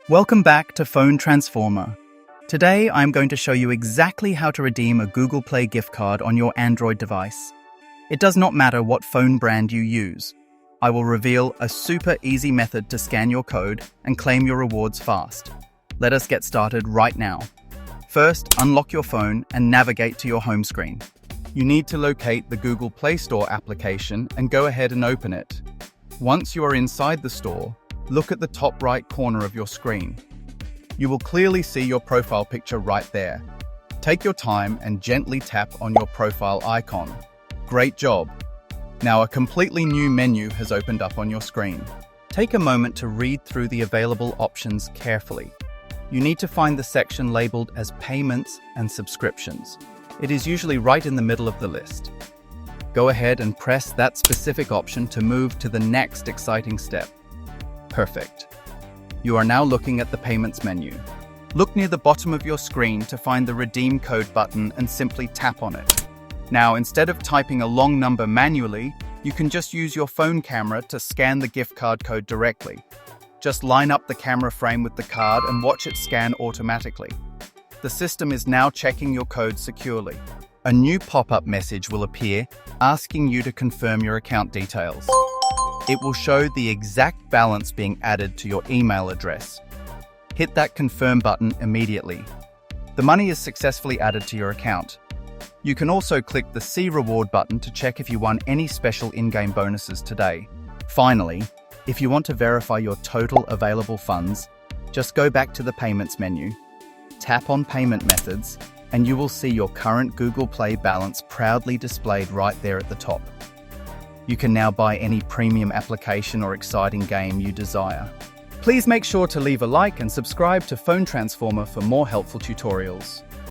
Welcome back to Phone Transformer. Today I'm going to show you exactly how to redeem a Google Play gift card on your Android device. It does not matter what phone brand you use. I will reveal a super easy method to scan your code and claim your rewards fast. Let us get started right now. First, unlock your phone and navigate to your home screen. You need to locate the Google Play Store application and go ahead and open it. Once you are inside the store, look at the top right corner of your screen. You will clearly see your profile picture right there. Take your time and gently tap on your profile icon. Great job! Now a completely new menu has opened up on your screen. Take a moment to read through the available options carefully. You need to find the section labeled as Payments and Subscriptions. It is usually right in the middle of the list. Go ahead and press that specific option to move to the next exciting step. Perfect. You are now looking at the Payments menu. Look near the bottom of your screen to find the Redeem Code button and simply tap on it. Now, instead of typing a long number manually, you can just use your phone camera to scan the gift card code directly. Just line up the camera frame with the card and watch it scan automatically. The system is now checking your code securely. A new pop-up message will appear asking you to confirm your account details. It will show the exact balance being added to your email address. Hit that confirm button immediately. The money is successfully added to your account. You can also click the See Reward button to check if you won any special in-game bonuses today. Finally, if you want to verify your total available funds, just go back to the Payments menu, tap on Payment Methods, and you will see your current Google Play balance proudly displayed right there at the top. You can now buy any premium application or exciting game you desire. Please make sure to leave a like and subscribe to Phone Transformer for more helpful tutorials.